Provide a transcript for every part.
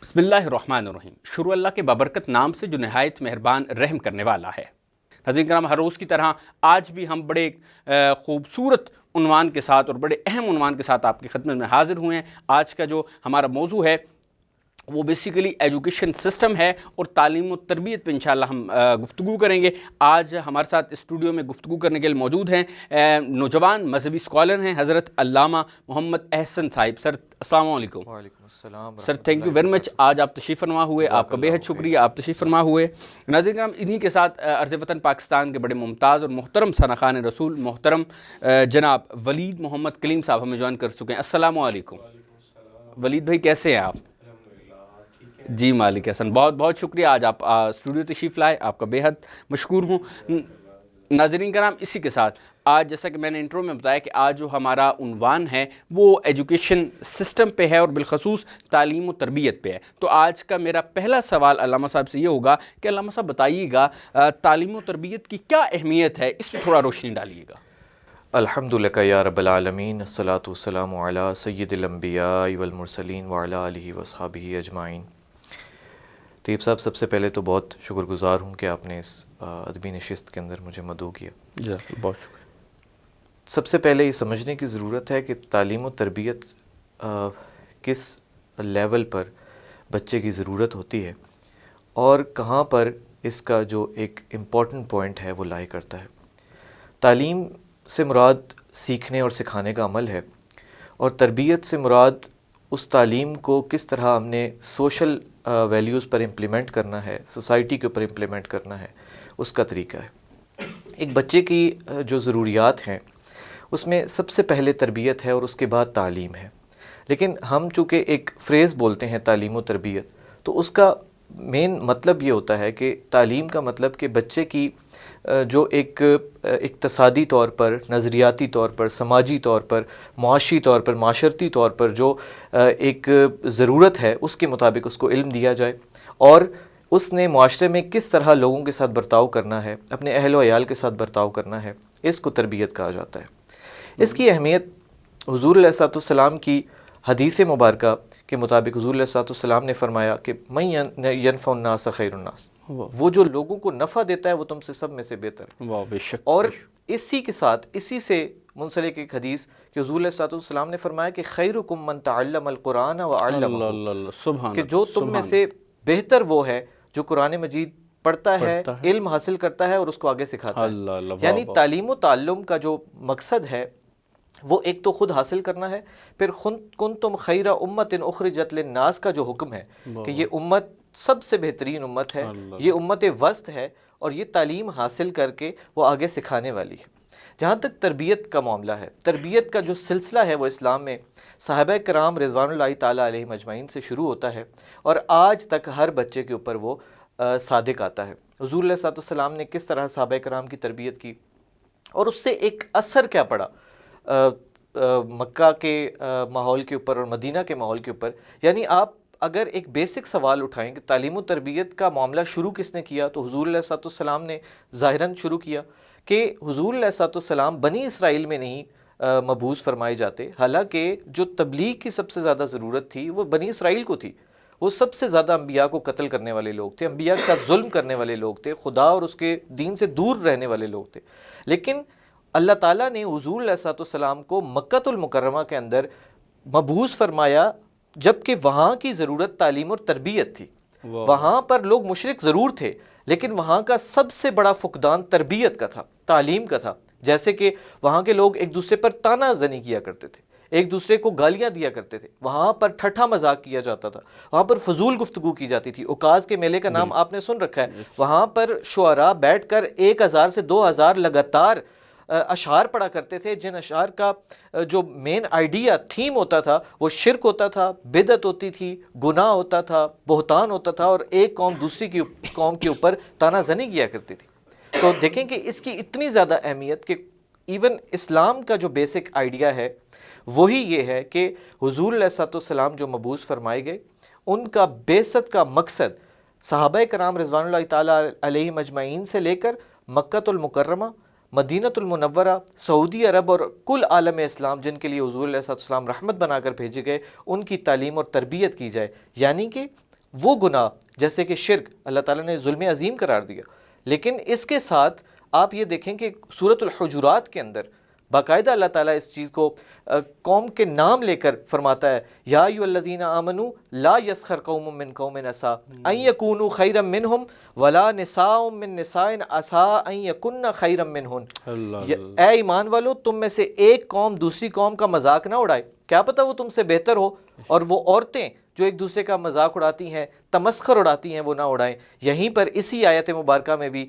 بسم اللہ الرحمن الرحیم۔ شروع اللہ کے بابرکت نام سے جو نہایت مہربان رحم کرنے والا ہے۔ ناظرین کرام، ہر روز کی طرح آج بھی ہم بڑے خوبصورت عنوان کے ساتھ اور بڑے اہم عنوان کے ساتھ آپ کی خدمت میں حاضر ہوئے ہیں۔ آج کا جو ہمارا موضوع ہے وہ بیسیکلی ایجوکیشن سسٹم ہے اور تعلیم و تربیت پہ انشاءاللہ ہم گفتگو کریں گے۔ آج ہمارے ساتھ اسٹوڈیو میں گفتگو کرنے کے لیے موجود ہیں نوجوان مذہبی اسکالر ہیں حضرت علامہ محمد احسن صاحب۔ سر السلام علیکم۔ وعلیکم السلام sir thank you very much, آج آپ تشریف فرما ہوئے، آپ کا بے حد شکریہ، آپ تشریف فرما ہوئے۔ ناظرین کرام، انہی کے ساتھ عرض وطن پاکستان کے بڑے ممتاز اور محترم ثنا خان رسول محترم جناب ولید محمد کلیم صاحب ہمیں جوائن کر چکے ہیں۔ السلام علیکم ولید بھائی، کیسے ہیں آپ؟ جی مالک حسن، بہت بہت شکریہ، آج آپ اسٹوڈیو تشریف لائے، آپ کا بے حد مشکور ہوں۔ ناظرین کرام، اسی کے ساتھ آج جیسا کہ میں نے انٹرو میں بتایا کہ آج جو ہمارا عنوان ہے وہ ایجوکیشن سسٹم پہ ہے اور بالخصوص تعلیم و تربیت پہ ہے۔ تو آج کا میرا پہلا سوال علامہ صاحب سے یہ ہوگا کہ علامہ صاحب بتائیے گا تعلیم و تربیت کی کیا اہمیت ہے، اس پہ تھوڑا روشنی ڈالیے گا۔ الحمدللہ یا رب العالمین، الصلاۃ والسلام علی سید الانبیاء والمرسلین وعلی آلہ وصحبہ اجمعین۔ طیب صاحب، سب سے پہلے تو بہت شکر گزار ہوں کہ آپ نے اس ادبی نشست کے اندر مجھے مدعو کیا۔ بہت شکریہ۔ سب سے پہلے یہ سمجھنے کی ضرورت ہے کہ تعلیم و تربیت کس لیول پر بچے کی ضرورت ہوتی ہے اور کہاں پر اس کا جو ایک امپورٹنٹ پوائنٹ ہے وہ لائے کرتا ہے۔ تعلیم سے مراد سیکھنے اور سکھانے کا عمل ہے، اور تربیت سے مراد اس تعلیم کو کس طرح ہم نے سوشل ویلیوز پر امپلیمنٹ کرنا ہے، سوسائٹی کے اوپر امپلیمنٹ کرنا ہے، اس کا طریقہ ہے۔ ایک بچے کی جو ضروریات ہیں اس میں سب سے پہلے تربیت ہے اور اس کے بعد تعلیم ہے، لیکن ہم چونکہ ایک فریز بولتے ہیں تعلیم و تربیت، تو اس کا مین مطلب یہ ہوتا ہے کہ تعلیم کا مطلب کہ بچے کی جو ایک اقتصادی طور پر، نظریاتی طور پر، سماجی طور پر، معاشی طور پر، معاشرتی طور پر جو ایک ضرورت ہے اس کے مطابق اس کو علم دیا جائے، اور اس نے معاشرے میں کس طرح لوگوں کے ساتھ برتاؤ کرنا ہے، اپنے اہل و عیال کے ساتھ برتاؤ کرنا ہے، اس کو تربیت کہا جاتا ہے۔ اس کی اہمیت حضور علیہ الصلوۃ والسلام کی حدیث مبارکہ کے مطابق حضور علیہ الصلوۃ والسلام نے فرمایا کہ من ینفع الناس خیر الناس، وہ جو لوگوں کو نفع دیتا ہے وہ تم سے سب میں سے بہتر ہے۔ بے شک۔ اور اسی کے ساتھ اسی سے منسلک ایک حدیث کہ حضور علیہ الصلوۃ والسلام نے فرمایا کہ خیرکم من تعلم القرآن وعلمہ، سبحان کہ جو تم میں سے بہتر وہ ہے جو قرآن مجید پڑھتا ہے، علم حاصل کرتا ہے اور اس کو آگے سکھاتا ہے۔ یعنی تعلیم و تعلم کا جو مقصد ہے وہ ایک تو خود حاصل کرنا ہے، پھر کنتم خیر امت اخرجت للناس کا جو حکم ہے کہ یہ امت سب سے بہترین امت ہے، یہ امت وسط ہے، اور یہ تعلیم حاصل کر کے وہ آگے سکھانے والی ہے۔ جہاں تک تربیت کا معاملہ ہے، تربیت کا جو سلسلہ ہے وہ اسلام میں صحابہ کرام رضوان اللہ تعالیٰ علیہم اجمعین سے شروع ہوتا ہے، اور آج تک ہر بچے کے اوپر وہ صادق آتا ہے۔ حضور علیہ الصلوۃ والسلام نے کس طرح صحابہ کرام کی تربیت کی اور اس سے ایک اثر کیا پڑا مکہ کے ماحول کے اوپر اور مدینہ کے ماحول کے اوپر۔ یعنی آپ اگر ایک بیسک سوال اٹھائیں کہ تعلیم و تربیت کا معاملہ شروع کس نے کیا، تو حضور علیہ الصلوۃ والسلام نے ظاہراً شروع کیا، کہ حضور علیہ الصلوۃ والسلام بنی اسرائیل میں نہیں مبعوث فرمائے جاتے، حالانکہ جو تبلیغ کی سب سے زیادہ ضرورت تھی وہ بنی اسرائیل کو تھی۔ وہ سب سے زیادہ انبیاء کو قتل کرنے والے لوگ تھے، انبیاء کے ساتھ ظلم کرنے والے لوگ تھے، خدا اور اس کے دین سے دور رہنے والے لوگ تھے، لیکن اللہ تعالیٰ نے حضور علیہ الصلوۃ والسلام کو مکہ المکرمہ کے اندر مبعوث فرمایا، جبکہ وہاں کی ضرورت تعلیم اور تربیت تھی۔ وہاں پر لوگ مشرک ضرور تھے، لیکن وہاں کا سب سے بڑا فقدان تربیت کا تھا، تعلیم کا تھا۔ جیسے کہ وہاں کے لوگ ایک دوسرے پر تانا زنی کیا کرتے تھے، ایک دوسرے کو گالیاں دیا کرتے تھے، وہاں پر ٹھٹھا مذاق کیا جاتا تھا، وہاں پر فضول گفتگو کی جاتی تھی۔ اوکاز کے میلے کا نام آپ نے سن رکھا ہے، وہاں پر شعراء بیٹھ کر 1000 سے 2000 لگاتار اشعار پڑھا کرتے تھے، جن اشعار کا جو مین آئیڈیا تھیم ہوتا تھا وہ شرک ہوتا تھا، بدعت ہوتی تھی، گناہ ہوتا تھا، بہتان ہوتا تھا، اور ایک قوم دوسری کی قوم کے اوپر تانا زنی کیا کرتی تھی۔ تو دیکھیں کہ اس کی اتنی زیادہ اہمیت کہ ایون اسلام کا جو بیسک آئیڈیا ہے وہی یہ ہے کہ حضور علیہ الصلوۃ والسلام جو مبعوث فرمائے گئے، ان کا بعثت کا مقصد صحابہ کرام رضوان اللہ تعالیٰ علیہم اجمعین سے لے کر مکہ المکرمہ، مدینۃ المنورہ، سعودی عرب اور کل عالم اسلام جن کے لیے حضور علیہ الصلوۃ والسلام رحمت بنا کر بھیجے گئے، ان کی تعلیم اور تربیت کی جائے، یعنی کہ وہ گناہ جیسے کہ شرک اللہ تعالیٰ نے ظلم عظیم قرار دیا، لیکن اس کے ساتھ آپ یہ دیکھیں کہ سورۃ الحجرات کے اندر باقاعدہ اللہ تعالیٰ اس چیز کو قوم کے نام لے کر فرماتا ہے، یا ایھا الذین آمنوا لا یسخر قوم من قوم عسیٰ ان یکونوا خیرا منہم ولا نساء من نساء عسیٰ ان یکن خیرا منہن۔ اے ایمان والو، تم میں سے ایک قوم دوسری قوم کا مذاق نہ اڑائے، کیا پتہ وہ تم سے بہتر ہو، اور وہ عورتیں جو ایک دوسرے کا مذاق اڑاتی ہیں، تمسخر اڑاتی ہیں، وہ نہ اڑائیں۔ یہیں پر اسی آیت مبارکہ میں بھی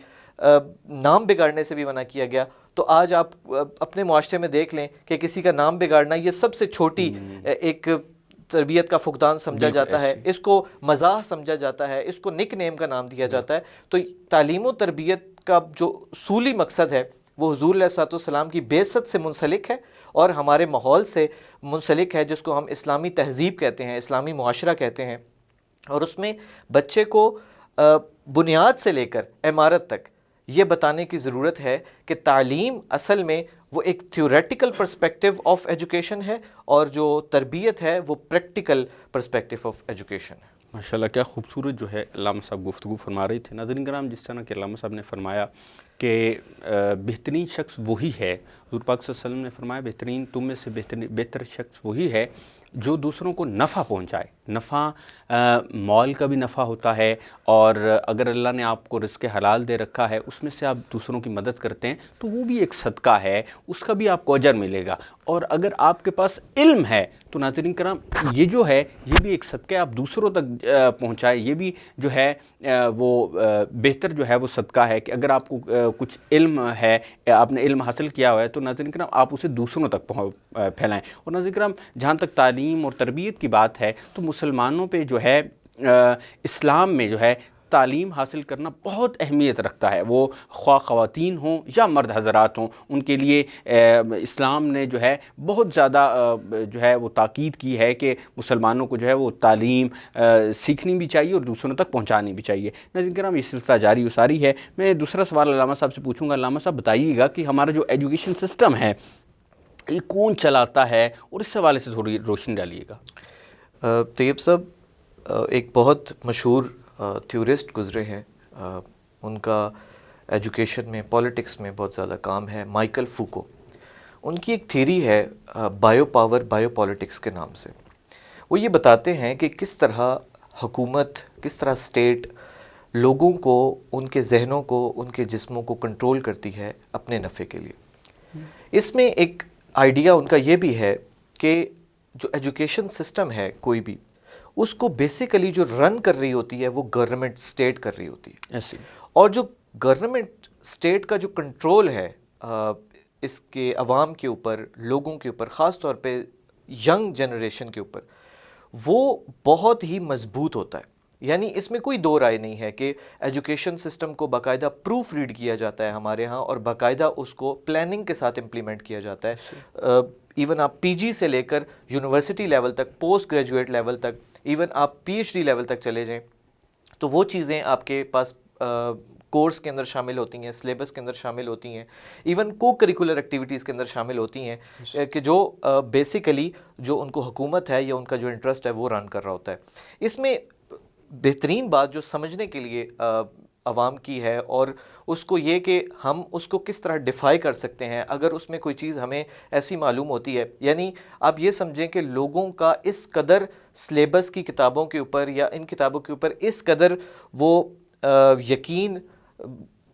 نام بگاڑنے سے بھی منع کیا گیا۔ تو آج آپ اپنے معاشرے میں دیکھ لیں کہ کسی کا نام بگاڑنا یہ سب سے چھوٹی ایک تربیت کا فقدان سمجھا جاتا ہے، اس کو مزاح سمجھا جاتا ہے، اس کو نک نیم کا نام دیا جاتا ہے۔ تو تعلیم و تربیت کا جو اصولی مقصد ہے وہ حضور علیہ الصلوۃ والسلام کی بعثت سے منسلک ہے اور ہمارے ماحول سے منسلک ہے، جس کو ہم اسلامی تہذیب کہتے ہیں، اسلامی معاشرہ کہتے ہیں۔ اور اس میں بچے کو بنیاد سے لے کر عمارت تک یہ بتانے کی ضرورت ہے کہ تعلیم اصل میں وہ ایک تھیوریٹیکل پرسپیکٹو آف ایجوکیشن ہے، اور جو تربیت ہے وہ پریکٹیکل پرسپیکٹو آف ایجوکیشن ہے۔ ماشاءاللہ، کیا خوبصورت جو ہے علامہ صاحب گفتگو فرما رہے تھے۔ ناظرین کرام، جس طرح کہ علامہ صاحب نے فرمایا کہ بہترین شخص وہی ہے، حضور پاک صلی اللہ علیہ وسلم نے فرمایا بہترین تم میں سے بہتر شخص وہی ہے جو دوسروں کو نفع پہنچائے۔ نفع مال کا بھی نفع ہوتا ہے، اور اگر اللہ نے آپ کو رزق حلال دے رکھا ہے، اس میں سے آپ دوسروں کی مدد کرتے ہیں تو وہ بھی ایک صدقہ ہے، اس کا بھی آپ کو اجر ملے گا۔ اور اگر آپ کے پاس علم ہے تو ناظرین کرام یہ جو ہے یہ بھی ایک صدقہ ہے، آپ دوسروں تک پہنچائے، یہ بھی جو ہے وہ بہتر جو ہے وہ صدقہ ہے کہ اگر آپ کو کچھ علم ہے، آپ نے علم حاصل کیا ہوا ہے تو ناظرین کرام آپ اسے دوسروں تک پھیلائیں۔ اور ناظرین کرام، جہاں تک تعلیم اور تربیت کی بات ہے تو مسلمانوں پہ جو ہے اسلام میں جو ہے تعلیم حاصل کرنا بہت اہمیت رکھتا ہے، وہ خواہ خواتین ہوں یا مرد حضرات ہوں، ان کے لیے اسلام نے جو ہے بہت زیادہ جو ہے وہ تاکید کی ہے کہ مسلمانوں کو جو ہے وہ تعلیم سیکھنی بھی چاہیے اور دوسروں تک پہنچانی بھی چاہیے۔ ناظرین کرام، یہ سلسلہ جاری و ساری ہے۔ میں دوسرا سوال علامہ صاحب سے پوچھوں گا۔ علامہ صاحب بتائیے گا کہ ہمارا جو ایجوکیشن سسٹم ہے یہ کون چلاتا ہے، اور اس حوالے سے تھوڑی روشنی ڈالیے گا۔ طیب صاحب ایک بہت مشہور تھیورسٹ گزرے ہیں، ان کا ایجوکیشن میں پولیٹکس میں بہت زیادہ کام ہے، مائیکل فوکو۔ ان کی ایک تھیری ہے بایو پاور بایو پولیٹکس کے نام سے۔ وہ یہ بتاتے ہیں کہ کس طرح حکومت، کس طرح اسٹیٹ لوگوں کو، ان کے ذہنوں کو، ان کے جسموں کو کنٹرول کرتی ہے اپنے نفع کے لیے۔ اس میں ایک آئیڈیا ان کا یہ بھی ہے کہ جو ایجوکیشن سسٹم ہے کوئی بھی، اس کو بیسیکلی جو رن کر رہی ہوتی ہے وہ گورنمنٹ اسٹیٹ کر رہی ہوتی ہے، اور جو گورنمنٹ اسٹیٹ کا جو کنٹرول ہے اس کے عوام کے اوپر، لوگوں کے اوپر، خاص طور پہ ینگ جنریشن کے اوپر، وہ بہت ہی مضبوط ہوتا ہے۔ یعنی اس میں کوئی دو رائے نہیں ہے کہ ایجوکیشن سسٹم کو باقاعدہ پروف ریڈ کیا جاتا ہے ہمارے ہاں، اور باقاعدہ اس کو پلاننگ کے ساتھ امپلیمنٹ کیا جاتا ہے۔ ایون آپ پی جی سے لے کر یونیورسٹی لیول تک، پوسٹ گریجویٹ لیول تک، ایون آپ پی ایچ ڈی لیول تک چلے جائیں تو وہ چیزیں آپ کے پاس کورس کے اندر شامل ہوتی ہیں، سلیبس کے اندر شامل ہوتی ہیں، ایون کو کریکولر ایکٹیویٹیز کے اندر شامل ہوتی ہیں کہ جو بیسیکلی جو ان کو حکومت ہے یا ان کا جو انٹرسٹ ہے وہ رن کر رہا ہوتا ہے۔ اس میں بہترین بات جو سمجھنے کے لیے عوام کی ہے، اور اس کو یہ کہ ہم اس کو کس طرح ڈیفائی کر سکتے ہیں اگر اس میں کوئی چیز ہمیں ایسی معلوم ہوتی ہے۔ یعنی آپ یہ سمجھیں کہ لوگوں کا اس قدر سلیبس کی کتابوں کے اوپر یا ان کتابوں کے اوپر اس قدر وہ یقین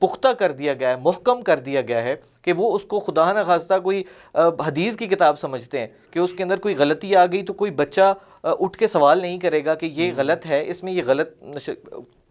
پختہ کر دیا گیا ہے، محکم کر دیا گیا ہے کہ وہ اس کو خدا نہ خواستہ کوئی حدیث کی کتاب سمجھتے ہیں کہ اس کے اندر کوئی غلطی آ گئی تو کوئی بچہ اٹھ کے سوال نہیں کرے گا کہ یہ غلط ہے، اس میں یہ غلط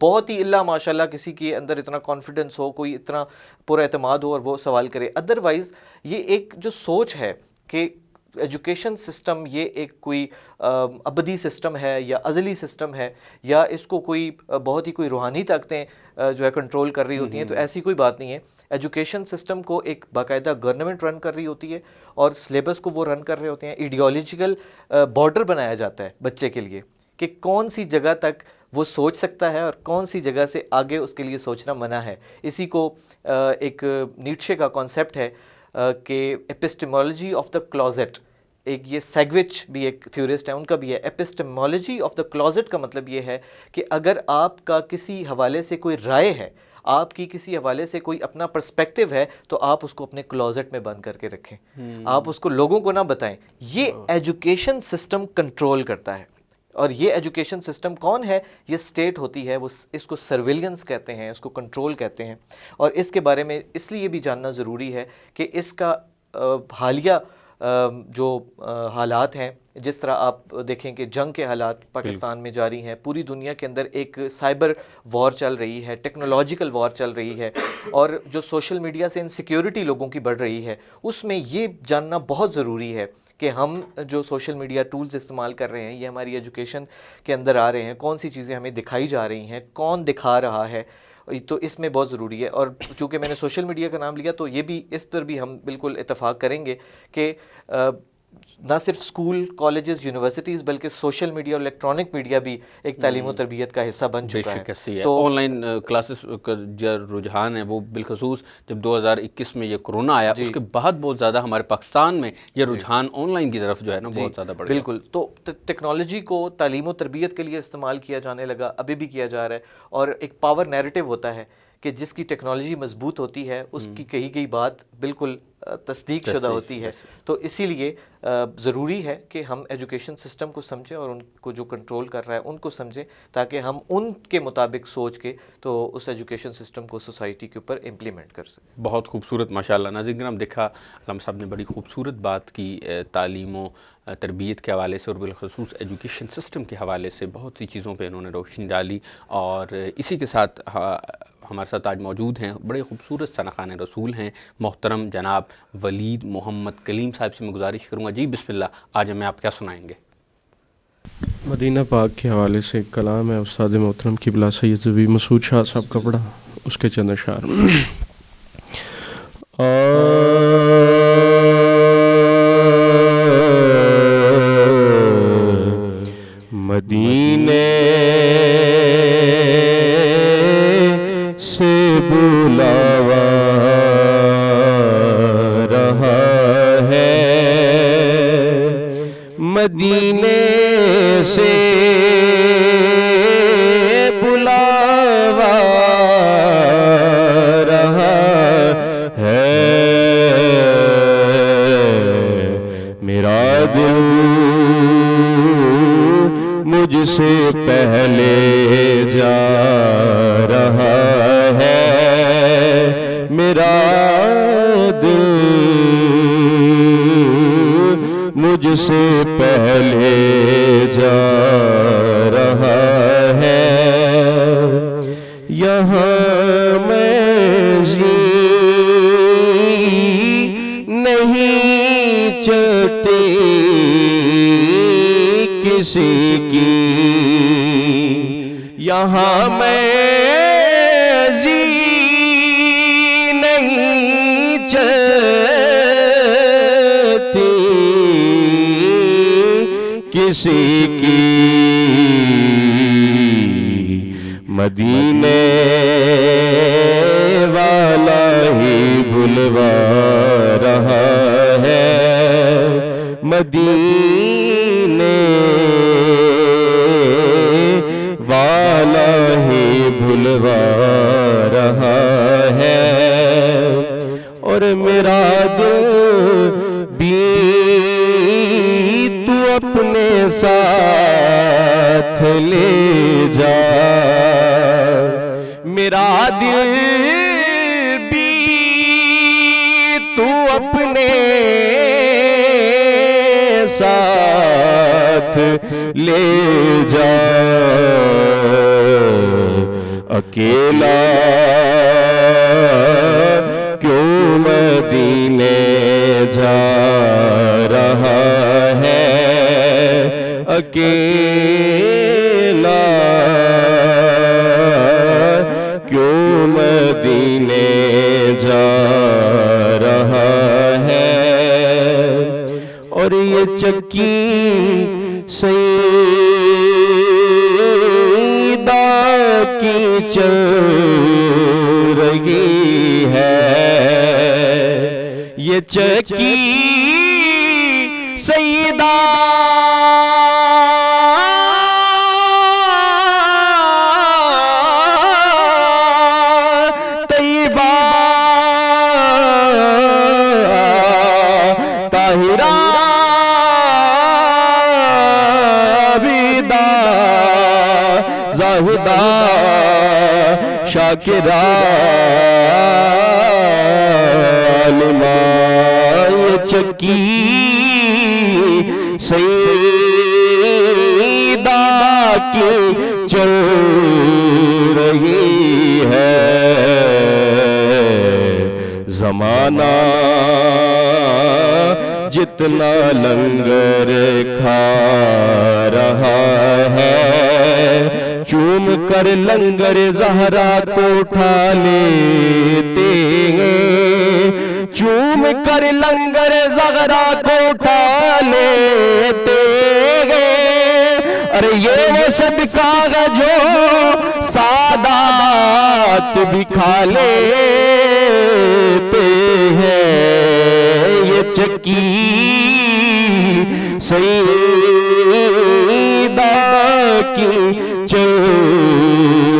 بہت ہی اللہ ماشاء اللہ کسی کے اندر اتنا کانفیڈنس ہو، کوئی اتنا پر اعتماد ہو اور وہ سوال کرے۔ ادروائز یہ ایک جو سوچ ہے کہ ایجوکیشن سسٹم یہ ایک کوئی ابدی سسٹم ہے یا ازلی سسٹم ہے، یا اس کو کوئی بہت ہی کوئی روحانی طاقتیں جو ہے کنٹرول کر رہی ہوتی ہیں، تو ایسی کوئی بات نہیں ہے۔ ایجوکیشن سسٹم کو ایک باقاعدہ گورنمنٹ رن کر رہی ہوتی ہے، اور سلیبس کو وہ رن کر رہے ہوتے ہیں۔ ایڈیالوجیکل بارڈر بنایا جاتا ہے بچے کے لیے کہ کون سی جگہ تک وہ سوچ سکتا ہے اور کون سی جگہ سے آگے اس کے لیے سوچنا منع ہے۔ اسی کو ایک نیٹشے کا کانسیپٹ ہے کہ ایپسٹیمولوجی آف دا کلوزٹ، ایک یہ سیگوچ بھی ایک تھیورسٹ ہے، ان کا بھی ہے، ایپسٹمولوجی آف دا کلوزٹ کا مطلب یہ ہے کہ اگر آپ کا کسی حوالے سے کوئی رائے ہے، آپ کی کسی حوالے سے کوئی اپنا پرسپیکٹو ہے، تو آپ اس کو اپنے کلوزٹ میں بند کر کے رکھیں، آپ اس کو لوگوں کو نہ بتائیں۔ یہ ایجوکیشن سسٹم کنٹرول کرتا ہے، اور یہ ایجوکیشن سسٹم کون ہے؟ یہ اسٹیٹ ہوتی ہے، وہ اس کو سرویلنس کہتے ہیں، اس کو کنٹرول کہتے ہیں۔ اور اس کے بارے میں اس لیے بھی جاننا ضروری ہے کہ اس کا حالیہ جو حالات ہیں، جس طرح آپ دیکھیں کہ جنگ کے حالات پاکستان میں جاری ہیں، پوری دنیا کے اندر ایک سائبر وار چل رہی ہے، ٹیکنالوجیکل وار چل رہی ہے، اور جو سوشل میڈیا سے انسیکیورٹی لوگوں کی بڑھ رہی ہے، اس میں یہ جاننا بہت ضروری ہے کہ ہم جو سوشل میڈیا ٹولز استعمال کر رہے ہیں، یہ ہماری ایجوکیشن کے اندر آ رہے ہیں، کون سی چیزیں ہمیں دکھائی جا رہی ہیں، کون دکھا رہا ہے، تو اس میں بہت ضروری ہے۔ اور چونکہ میں نے سوشل میڈیا کا نام لیا، تو یہ بھی اس پر بھی ہم بالکل اتفاق کریں گے کہ نہ صرف اسکول، کالجز، یونیورسٹیز، بلکہ سوشل میڈیا اور الیکٹرانک میڈیا بھی ایک تعلیم و تربیت کا حصہ بن چکا ہے۔ تو آن لائن کلاسز کا جو رجحان ہے وہ بالخصوص جب 2021 میں یہ کرونا آیا، اس کے بعد بہت زیادہ ہمارے پاکستان میں یہ رجحان آن لائن کی طرف جو ہے نا بہت زیادہ بڑھ گیا۔ بالکل، تو ٹیکنالوجی کو تعلیم و تربیت کے لیے استعمال کیا جانے لگا، ابھی بھی کیا جا رہا ہے، اور ایک پاور نیریٹو ہوتا ہے کہ جس کی ٹیکنالوجی مضبوط ہوتی ہے، اس کی کہی گئی بات بالکل تصدیق شدہ ہوتی ہے۔ تو اسی لیے ضروری ہے کہ ہم ایجوکیشن سسٹم کو سمجھیں، اور ان کو جو کنٹرول کر رہا ہے ان کو سمجھیں، تاکہ ہم ان کے مطابق سوچ کے تو اس ایجوکیشن سسٹم کو سوسائٹی کے اوپر امپلیمنٹ کر سکیں۔ بہت خوبصورت، ماشاءاللہ۔ ناظرین کرام، دیکھا علامہ صاحب نے بڑی خوبصورت بات کی تعلیم و تربیت کے حوالے سے، اور بالخصوص ایجوکیشن سسٹم کے حوالے سے بہت سی چیزوں پہ انہوں نے روشنی ڈالی، اور اسی کے ساتھ ہمارے ساتھ آج موجود ہیں بڑے خوبصورت ثناخوان رسول ہیں محترم جناب ولید محمد کلیم صاحب سے میں گزارش کروں گا، جی بسم اللہ، آج ہمیں آپ کیا سنائیں گے؟ مدینہ پاک کے حوالے سے ایک کلام ہے استاد محترم قبلہ سید زبی مسعود شاہ صاحب کا پڑھا، اس کے چند اشعار۔ مدینے سے بلاوا رہا ہے، مدینے سے بلاوا رہا ہے، میرا دل مجھ سے پہلے جا رہا ہے، میرا دل مجھ سے پہلے جا رہا ہے، یہاں میں نہیں چلتی کسی کی، یہاں میں نہیں چلتی کسی کی، مدینے والا ہی بلوا رہا ہے، مدینے والا ہی بلوا رہا ہے، اور میرا دل بھی تو اپنے ساتھ لے جا، میرا دل بھی تو اپنے ساتھ لے جا، اکیلا کیوں مدینے جا رہا ہے، اکیلا کیوں مدینے جا رہا ہے، اور یہ چکی سیدہ کی چل رہی ہے، یہ چکی سیدہ طیبہ طاہرہ عابدہ زاہدہ شاکرہ عالمہ یہ چکی سیدہ کی چل رہی ہے زمانہ جتنا لنگر کھا رہا ہے چوم کر لنگر زہرا کو اٹھا لیتے ہیں چوم کر لنگر زہرا کو اٹھا لیتے ہیں ارے یہ وہ صدقہ ہے جو سادات بھی کھا لیتے ہیں یہ چکی سیدہ کی چل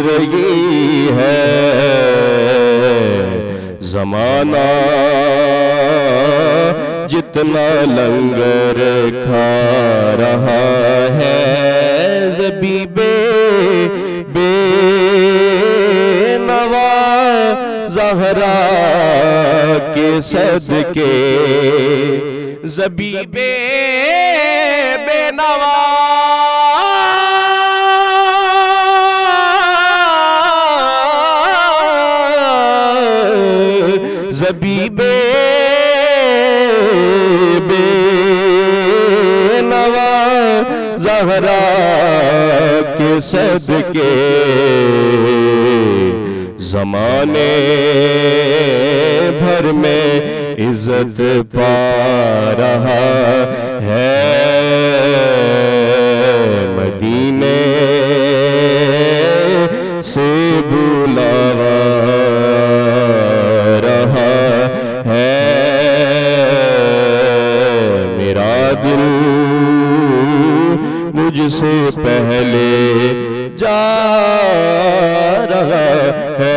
رہی ہے زمانہ جتنا لنگر کھا رہا ہے زبیبے بے نوا زہرا کے صدقے زبیبے بے نوا زبیبے بے نوا زہرا کے صدقے زمانے بھر میں عزت پا رہا ہے مدینے سے بلاوا رہا ہے میرا دل مجھ سے پہلے جا رہا ہے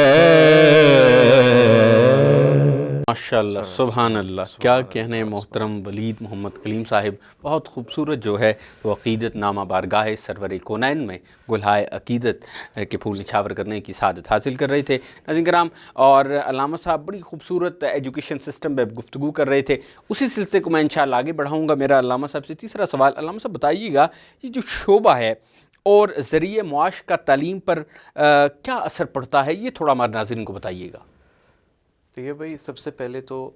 ماشاءاللہ سبحان اللہ کیا کہنے محترم ولید محمد کلیم صاحب بہت خوبصورت جو ہے وہ عقیدت نامہ بارگاہ سرور کونین میں گلہائے عقیدت کے پھول نچھاور کرنے کی سعادت حاصل کر رہے تھے ناظرین کرام اور علامہ صاحب بڑی خوبصورت ایجوکیشن سسٹم پہ گفتگو کر رہے تھے اسی سلسلے کو میں انشاءاللہ آگے بڑھاؤں گا میرا علامہ صاحب سے تیسرا سوال علامہ صاحب بتائیے گا یہ جو شعبہ ہے اور ذریعہ معاش کا تعلیم پر کیا اثر پڑتا ہے یہ تھوڑا ہمارے ناظرین کو بتائیے گا دیکھیے بھائی سب سے پہلے تو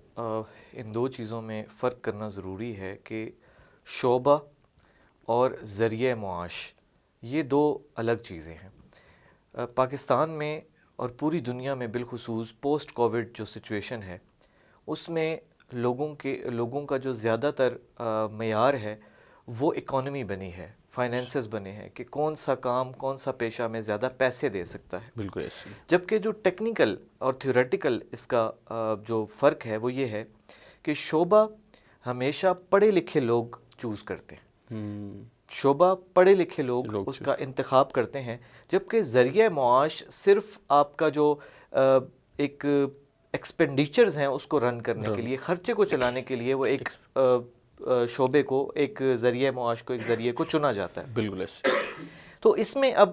ان دو چیزوں میں فرق کرنا ضروری ہے کہ شعبہ اور ذریعہ معاش یہ دو الگ چیزیں ہیں پاکستان میں اور پوری دنیا میں بالخصوص پوسٹ کووڈ جو سچویشن ہے اس میں لوگوں کا جو زیادہ تر معیار ہے وہ اکانومی بنی ہے فائنینسز بنے ہیں کہ کون سا کام کون سا پیشہ میں زیادہ پیسے دے سکتا ہے بالکل ایسے جبکہ جو ٹیکنیکل اور تھیوریٹیکل اس کا جو فرق ہے وہ یہ ہے کہ شعبہ ہمیشہ پڑھے لکھے لوگ چوز کرتے ہیں شعبہ پڑھے لکھے لوگ اس کا انتخاب کرتے ہیں جبکہ ذریعہ معاش صرف آپ کا جو ایک ایکسپینڈیچرز ہیں اس کو رن کرنے کے لیے خرچے کو چلانے کے لیے وہ ایک شعبے کو ایک ذریعہ معاش کو ایک ذریعے کو چنا جاتا ہے بالکل تو اس میں اب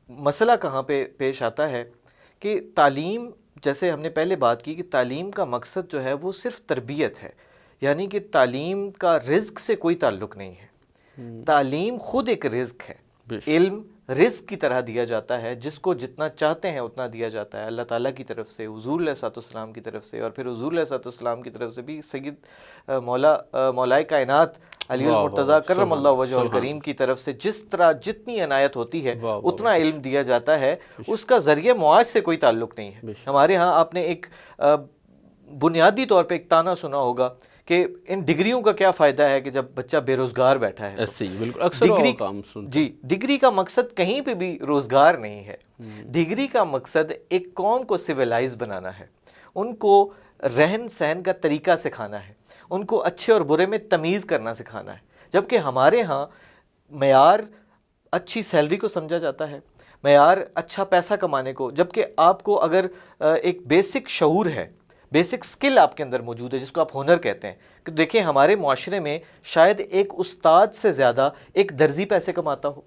مسئلہ کہاں پہ پیش آتا ہے کہ تعلیم جیسے ہم نے پہلے بات کی کہ تعلیم کا مقصد جو ہے وہ صرف تربیت ہے یعنی کہ تعلیم کا رزق سے کوئی تعلق نہیں ہے تعلیم خود ایک رزق ہے علم رزق کی طرح دیا جاتا ہے جس کو جتنا چاہتے ہیں اتنا دیا جاتا ہے اللہ تعالیٰ کی طرف سے حضور علیہ السلام کی طرف سے اور پھر حضور علیہ السلام کی طرف سے بھی سید مولائے کائنات علی المرتضیٰ کرم اللہ وجہ الکریم کی طرف سے جس طرح جتنی عنایت ہوتی ہے اتنا علم دیا جاتا ہے اس کا ذریعہ معاش سے کوئی تعلق نہیں ہے ہمارے ہاں آپ نے ایک بنیادی طور پہ ایک تانا سنا ہوگا کہ ان ڈگریوں کا کیا فائدہ ہے کہ جب بچہ بے روزگار بیٹھا ہے ڈگری کا مقصد کہیں پہ بھی روزگار نہیں ہے ڈگری کا مقصد ایک قوم کو سویلائز بنانا ہے ان کو رہن سہن کا طریقہ سکھانا ہے ان کو اچھے اور برے میں تمیز کرنا سکھانا ہے. جبکہ ہمارے ہاں معیار اچھی سیلری کو سمجھا جاتا ہے, معیار اچھا پیسہ کمانے کو, جبکہ آپ کو اگر ایک بیسک شعور ہے, بیسک سکل آپ کے اندر موجود ہے جس کو آپ ہنر کہتے ہیں, کہ دیکھیں ہمارے معاشرے میں شاید ایک استاد سے زیادہ ایک درزی پیسے کماتا ہو,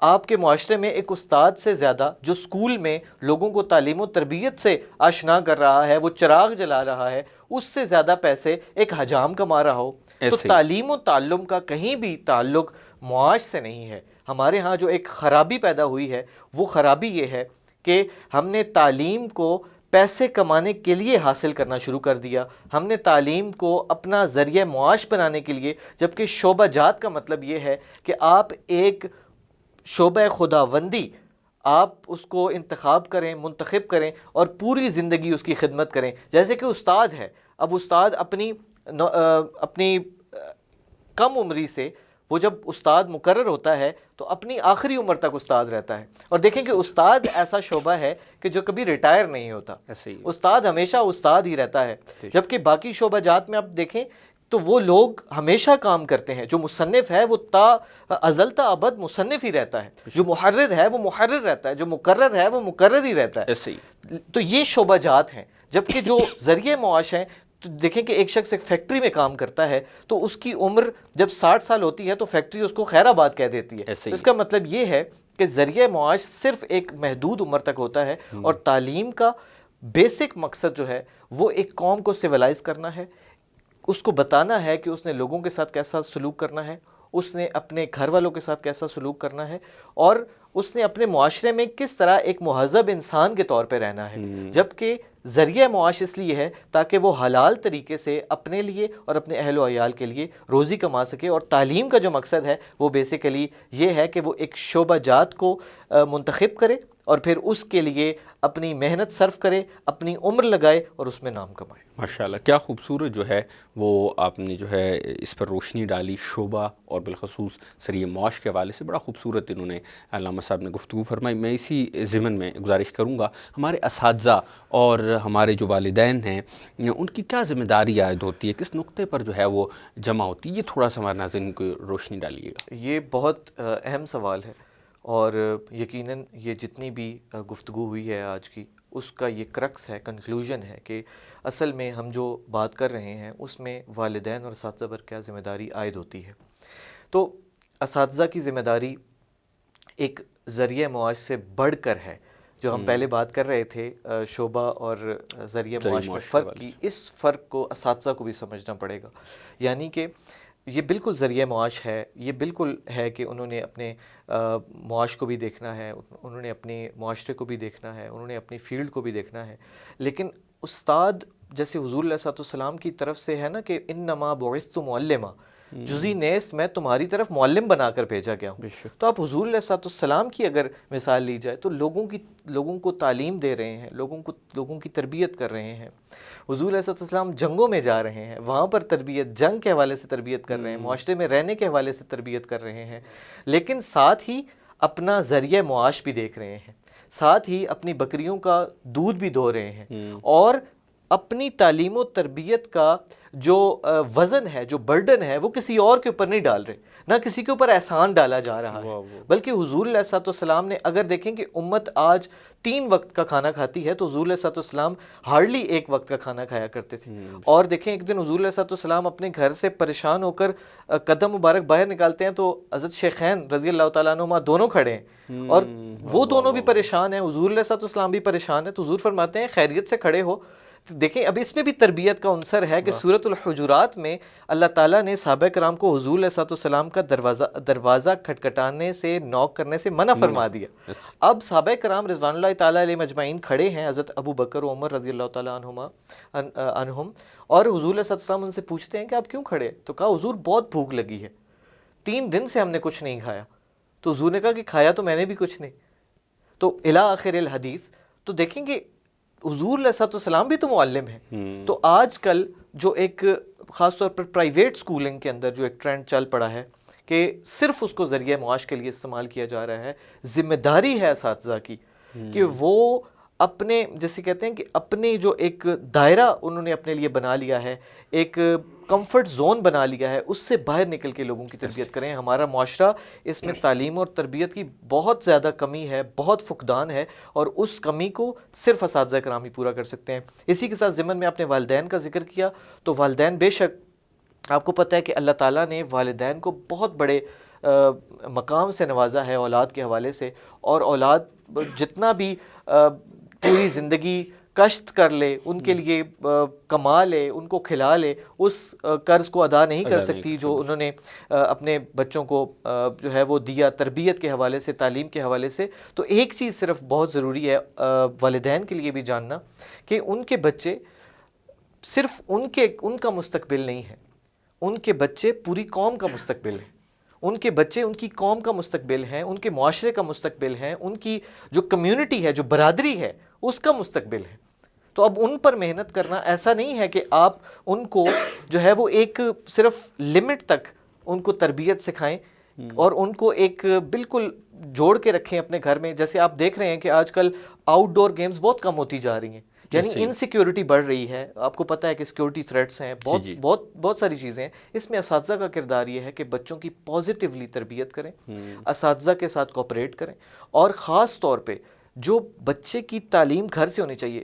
آپ کے معاشرے میں ایک استاد سے زیادہ جو اسکول میں لوگوں کو تعلیم و تربیت سے آشنا کر رہا ہے, وہ چراغ جلا رہا ہے, اس سے زیادہ پیسے ایک حجام کما رہا ہو. تو تعلیم و تعلم کا کہیں بھی تعلق معاش سے نہیں ہے. ہمارے ہاں جو ایک خرابی پیدا ہوئی ہے وہ خرابی یہ ہے کہ ہم نے تعلیم کو پیسے کمانے کے لیے حاصل کرنا شروع کر دیا, ہم نے تعلیم کو اپنا ذریعہ معاش بنانے کے لیے, جبکہ شعبہ جات کا مطلب یہ ہے کہ آپ ایک شعبہ خداوندی آپ اس کو انتخاب کریں, منتخب کریں اور پوری زندگی اس کی خدمت کریں. جیسے کہ استاد ہے, اب استاد اپنی کم عمری سے وہ جب استاد مقرر ہوتا ہے تو اپنی آخری عمر تک استاد رہتا ہے. اور دیکھیں کہ استاد ایسا شعبہ ہے کہ جو کبھی ریٹائر نہیں ہوتا, استاد ہمیشہ استاد ہی رہتا ہے. جبکہ باقی شعبہ جات میں آپ دیکھیں تو وہ لوگ ہمیشہ کام کرتے ہیں. جو مصنف ہے وہ تا ازل تا ابد مصنف ہی رہتا ہے, جو محرر ہے وہ محرر رہتا ہے, جو مقرر ہے وہ مقرر ہی رہتا ہے. تو یہ شعبہ جات ہیں. جبکہ جو ذریعہ معاش ہیں, تو دیکھیں کہ ایک شخص ایک فیکٹری میں کام کرتا ہے تو اس کی عمر جب 60 سال ہوتی ہے تو فیکٹری اس کو خیر آباد کہہ دیتی ہے. اس کا مطلب یہ ہے کہ ذریعہ معاش صرف ایک محدود عمر تک ہوتا ہے, اور تعلیم کا بیسک مقصد جو ہے وہ ایک قوم کو سویلائز کرنا ہے, اس کو بتانا ہے کہ اس نے لوگوں کے ساتھ کیسا سلوک کرنا ہے, اس نے اپنے گھر والوں کے ساتھ کیسا سلوک کرنا ہے, اور اس نے اپنے معاشرے میں کس طرح ایک مہذب انسان کے طور پہ رہنا ہے. جبکہ ذریعہ معاش اس لیے ہے تاکہ وہ حلال طریقے سے اپنے لیے اور اپنے اہل و عیال کے لیے روزی کما سکے. اور تعلیم کا جو مقصد ہے وہ بیسیکلی یہ ہے کہ وہ ایک شعبہ جات کو منتخب کرے اور پھر اس کے لیے اپنی محنت صرف کرے, اپنی عمر لگائے اور اس میں نام کمائے. ماشاءاللہ, کیا خوبصورت جو ہے وہ آپ نے جو ہے اس پر روشنی ڈالی. شعبہ اور بالخصوص ذریعہ معاش کے حوالے سے بڑا خوبصورت انہوں نے علامہ صاحب نے گفتگو فرمائی. میں اسی ضمن میں گزارش کروں گا, ہمارے اساتذہ اور ہمارے جو والدین ہیں ان کی کیا ذمہ داری عائد ہوتی ہے, کس نقطے پر جو ہے وہ جمع ہوتی ہے, یہ تھوڑا سا ہمارے ناظرین کو روشنی ڈالیے گا. یہ بہت اہم سوال ہے, اور یقیناً یہ جتنی بھی گفتگو ہوئی ہے آج کی, اس کا یہ کرکس ہے, کنکلوژن ہے کہ اصل میں ہم جو بات کر رہے ہیں اس میں والدین اور اساتذہ پر کیا ذمہ داری عائد ہوتی ہے. تو اساتذہ کی ذمہ داری ایک ذریعہ معاش سے بڑھ کر ہے. جو ہم پہلے بات کر رہے تھے شعبہ اور ذریعہ معاش میں فرق کی, اس فرق کو اساتذہ کو بھی سمجھنا پڑے گا. یعنی کہ یہ بالکل ذریعہ معاش ہے, یہ بالکل ہے کہ انہوں نے اپنے معاش کو بھی دیکھنا ہے, انہوں نے اپنے معاشرے کو بھی دیکھنا ہے, انہوں نے اپنی فیلڈ کو بھی دیکھنا ہے. لیکن استاد جیسے حضور علیہ الصلوۃ والسلام کی طرف سے ہے نا کہ انما بعثت معلما, جزی نیست میں تمہاری طرف معلم بنا کر بھیجا گیا ہوں. تو آپ حضور علیہ الصلوۃ والسلام کی اگر مثال لی جائے تو لوگوں کو تعلیم دے رہے ہیں, لوگوں کی تربیت کر رہے ہیں. حضور علیہ الصلوۃ والسلام جنگوں میں جا رہے ہیں, وہاں پر تربیت, جنگ کے حوالے سے تربیت کر رہے ہیں, معاشرے میں رہنے کے حوالے سے تربیت کر رہے ہیں, لیکن ساتھ ہی اپنا ذریعہ معاش بھی دیکھ رہے ہیں, ساتھ ہی اپنی بکریوں کا دودھ بھی دھو رہے ہیں, اور اپنی تعلیم و تربیت کا جو وزن ہے, جو برڈن ہے, وہ کسی اور کے اوپر نہیں ڈال رہے, نہ کسی کے اوپر احسان ڈالا جا رہا ہے. بلکہ حضور علیہ الصلوۃ والسلام نے, اگر دیکھیں کہ امت آج 3 وقت کا کھانا کھاتی ہے تو حضور علیہ الصلوۃ والسلام ہارڈلی 1 وقت کا کھانا کھایا کرتے تھے. اور دیکھیں ایک دن حضور علیہ الصلوۃ والسلام اپنے گھر سے پریشان ہو کر قدم مبارک باہر نکالتے ہیں تو حضرت شیخین رضی اللہ تعالیٰ عنہما دونوں کھڑے ہیں, اور وہ دونوں بھی پریشان ہیں, حضور علیہ الصلوۃ والسلام بھی پریشان ہے. تو حضور فرماتے ہیں خیریت سے کھڑے ہو. دیکھیں اب اس میں بھی تربیت کا عنصر ہے کہ سورۃ الحجرات میں اللہ تعالیٰ نے صحابہ کرام کو حضور علیہ الصلوۃ والسلام کا دروازہ کھٹکھٹانے سے, نوک کرنے سے منع فرما دیا. اب صحابہ کرام رضوان اللہ تعالیٰ علیہ مجمعین کھڑے ہیں, حضرت ابو بکر و عمر رضی اللہ تعالیٰ عنہم, اور حضور علیہ الصلوۃ والسلام ان سے پوچھتے ہیں کہ آپ کیوں کھڑے؟ تو کہا حضور بہت بھوک لگی ہے, 3 دن سے ہم نے کچھ نہیں کھایا. تو حضور نے کہا کہ کھایا تو میں نے بھی کچھ نہیں. تو الی آخر الحدیث. تو دیکھیں کہ حضور علیہ الصلوۃ والسلام بھی تو معلم ہیں. تو آج کل جو ایک خاص طور پر پرائیویٹ سکولنگ کے اندر جو ایک ٹرینڈ چل پڑا ہے کہ صرف اس کو ذریعہ معاش کے لیے استعمال کیا جا رہا ہے. ذمہ داری ہے اساتذہ کی کہ وہ اپنے جیسے کہتے ہیں کہ اپنے جو ایک دائرہ انہوں نے اپنے لیے بنا لیا ہے, ایک کمفرٹ زون بنا لیا ہے, اس سے باہر نکل کے لوگوں کی تربیت کریں. ہمارا معاشرہ اس میں تعلیم اور تربیت کی بہت زیادہ کمی ہے, بہت فقدان ہے, اور اس کمی کو صرف اساتذہ کرام ہی پورا کر سکتے ہیں. اسی کے ساتھ ضمن میں آپ نے والدین کا ذکر کیا, تو والدین بے شک آپ کو پتہ ہے کہ اللہ تعالیٰ نے والدین کو بہت بڑے مقام سے نوازا ہے اولاد کے حوالے سے, اور اولاد جتنا بھی پوری زندگی کشت کر لے, ان کے لیے کما لے, ان کو کھلا لے, اس قرض کو ادا نہیں کر سکتی جو انہوں نے اپنے بچوں کو جو ہے وہ دیا تربیت کے حوالے سے, تعلیم کے حوالے سے. تو ایک چیز صرف بہت ضروری ہے والدین کے لیے بھی جاننا کہ ان کے بچے صرف ان کا مستقبل نہیں ہے, ان کے بچے پوری قوم کا مستقبل ہے. ان کے بچے ان کی قوم کا مستقبل ہیں, ان کے معاشرے کا مستقبل ہیں, ان کی جو کمیونٹی ہے, جو برادری ہے, اس کا مستقبل ہے. تو اب ان پر محنت کرنا ایسا نہیں ہے کہ آپ ان کو جو ہے وہ ایک صرف لمٹ تک ان کو تربیت سکھائیں اور ان کو ایک بالکل جوڑ کے رکھیں اپنے گھر میں. جیسے آپ دیکھ رہے ہیں کہ آج کل آؤٹ ڈور گیمز بہت کم ہوتی جا رہی ہیں, یعنی انسیکیورٹی بڑھ رہی ہے. آپ کو پتہ ہے کہ سیکیورٹی تھریٹس ہیں, بہت ساری چیزیں ہیں. اس میں اساتذہ کا کردار یہ ہے کہ بچوں کی پازیٹیولی تربیت کریں, اساتذہ کے ساتھ کوآپریٹ کریں, اور خاص طور پہ جو بچے کی تعلیم گھر سے ہونی چاہیے.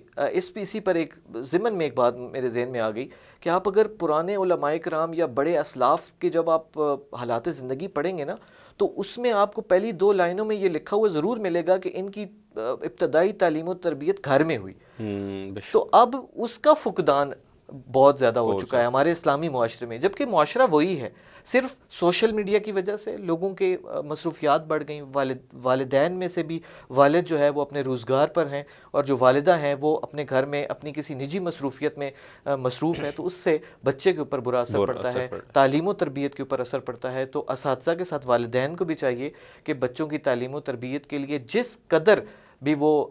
اسی پر ایک ضمن میں ایک بات میرے ذہن میں آ گئی کہ آپ اگر پرانے علماء کرام یا بڑے اسلاف کے جب آپ حالات زندگی پڑھیں گے نا, تو اس میں آپ کو پہلی 2 لائنوں میں یہ لکھا ہوا ضرور ملے گا کہ ان کی ابتدائی تعلیم و تربیت گھر میں ہوئی. تو اب اس کا فقدان بہت زیادہ ہو چکا ہے ہمارے اسلامی معاشرے میں, جبکہ معاشرہ وہی ہے. صرف سوشل میڈیا کی وجہ سے لوگوں کے مصروفیات بڑھ گئیں. والدین میں سے بھی والد جو ہے وہ اپنے روزگار پر ہیں, اور جو والدہ ہیں وہ اپنے گھر میں اپنی کسی نجی مصروفیت میں مصروف ہے, تو اس سے بچے کے اوپر برا اثر پڑتا ہے, تعلیم و تربیت کے اوپر اثر پڑتا ہے. تو اساتذہ کے ساتھ والدین کو بھی چاہیے کہ بچوں کی تعلیم و تربیت کے لیے جس قدر بھی وہ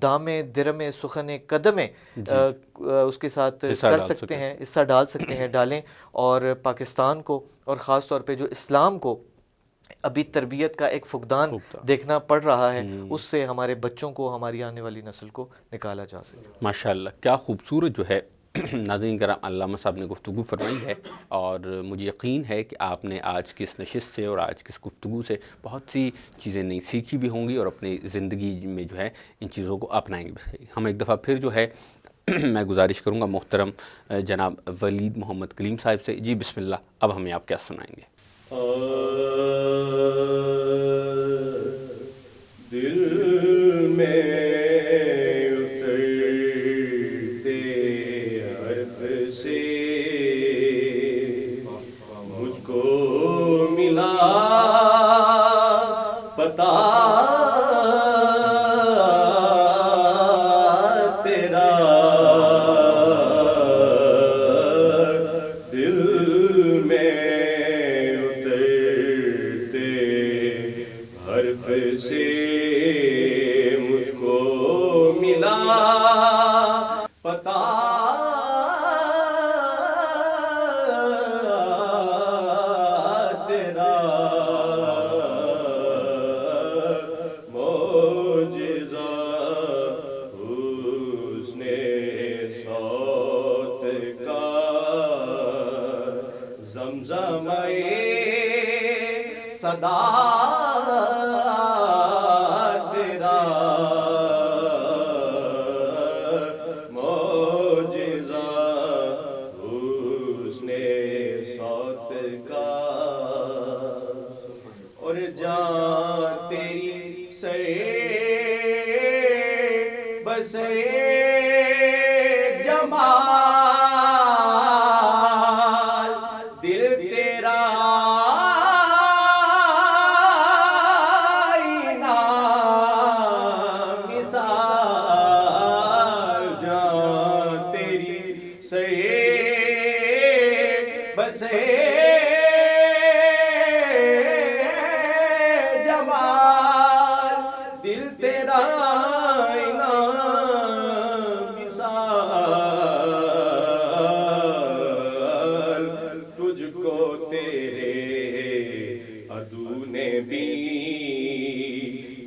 دامے درمے سخنے قدمیں اس کے ساتھ کر سکتے ہیں, حصہ ڈال سکتے ہیں, ڈالیں. اور پاکستان کو اور خاص طور پہ جو اسلام کو ابھی تربیت کا ایک فقدان دیکھنا پڑ رہا ہے, اس سے ہمارے بچوں کو, ہماری آنے والی نسل کو نکالا جا سکے. ماشاءاللہ, کیا خوبصورت جو ہے ناظرین کرام علامہ صاحب نے گفتگو فرمائی ہے, اور مجھے یقین ہے کہ آپ نے آج کی اس نشست سے اور آج کی اس گفتگو سے بہت سی چیزیں نئی سیکھی بھی ہوں گی, اور اپنی زندگی میں جو ہے ان چیزوں کو اپنائیں گے. ہم ایک دفعہ پھر جو ہے میں گزارش کروں گا محترم جناب ولید محمد کلیم صاحب سے. جی بسم اللہ, اب ہمیں آپ کیا سنائیں گے؟ دل میں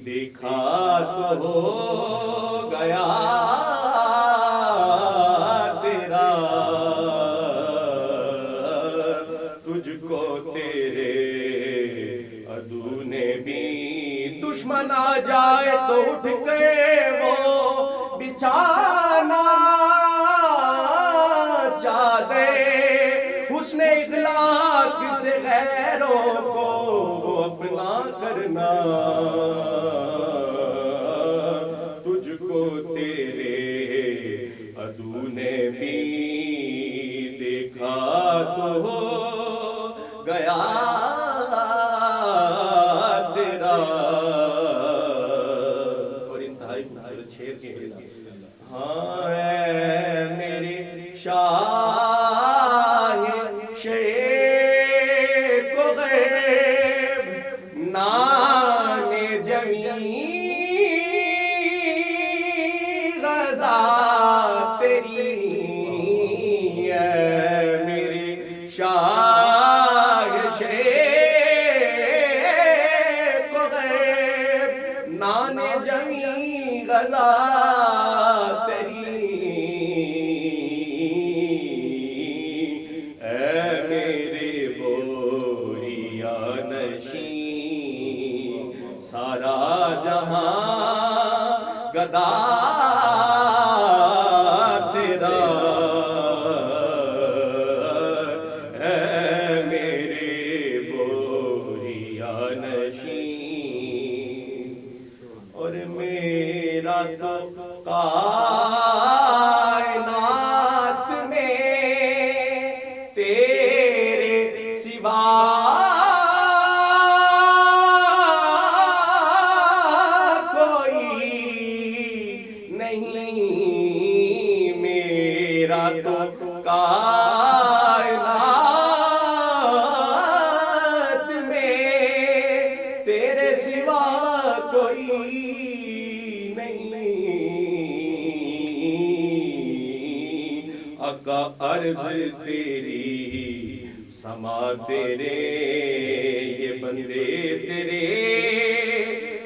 دیکھا تو ہو گیا اٹھ کے وہ بچھانا چاہتے حسن اخلاق سے غیروں کو وہ اپنا کرنا تجھ کو تیرے عدو نے بھی دیکھا تو ہو گیا تیرا. اور انتہائی خوبصورت شعر کے ہاں اے میرے شاہ شیخ کو غیب نان جمی غزہ تیری اے میرے شاہ شیخ کو غیب نان جمی غزہ تیری اے میرے بوریا نشین سارا جہاں گدا تیرا اے میرے بوریا نشین. اور میرا تو کائنات میں تیرے سوا کوئی نہیں. میرا تو کائنات میں تیرے سوا کوئی نہیں. آقا عرض تیری سما تیرے یہ بندے تیرے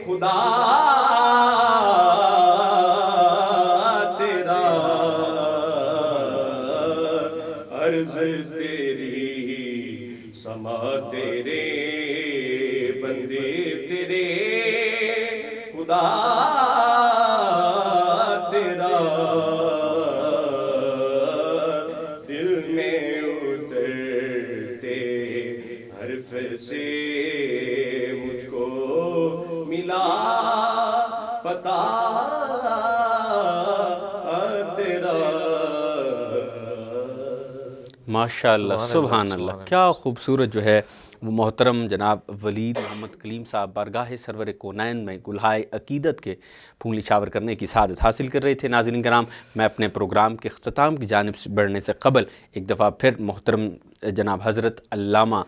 خدا تیرا عرض تیری سما تیرے بندے تیرے خدا تیرا. دل میں اترتے حرف سے مجھ کو ملا پتا تیرا. ماشاء اللہ سبحان اللہ، کیا خوبصورت جو ہے وہ محترم جناب ولید محمد کلیم صاحب بارگاہ سرور کونین میں گلہائے عقیدت کے پھونگلی چھاور کرنے کی سعادت حاصل کر رہے تھے. ناظرین کرام، میں اپنے پروگرام کے اختتام کی جانب سے بڑھنے سے قبل ایک دفعہ پھر محترم جناب حضرت علامہ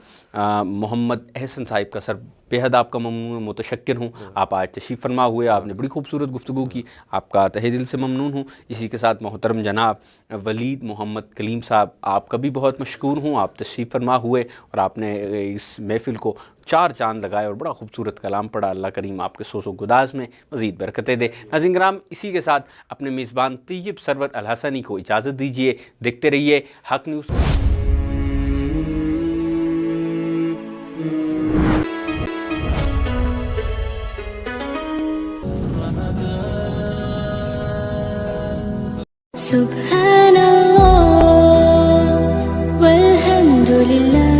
محمد احسن صاحب کا سر بےحد آپ کا ممنون متشکر ہوں. آپ آج تشریف فرما ہوئے، آپ نے بڑی خوبصورت گفتگو کی، آپ کا تہہ دل سے ممنون ہوں. اسی کے ساتھ محترم جناب ولید محمد کلیم صاحب، آپ کا بھی بہت مشکور ہوں. آپ تشریف فرما ہوئے اور آپ نے اس محفل کو 4 چاند لگائے اور بڑا خوبصورت کلام پڑھا. اللہ کریم آپ کے سوز و گداز میں مزید برکتیں دے. ناظرین کرام، اسی کے ساتھ اپنے میزبان طیب سرور الحسنی کو اجازت دیجیے. دیکھتے رہیے حق نیوز. سبحان اللہ والحمد للہ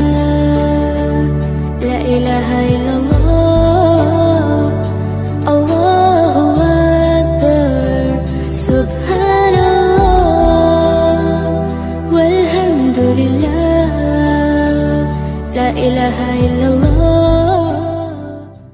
لا الہ الا اللہ اللہ اکبر. سبحان اللہ والحمد للہ لا الہ الا اللہ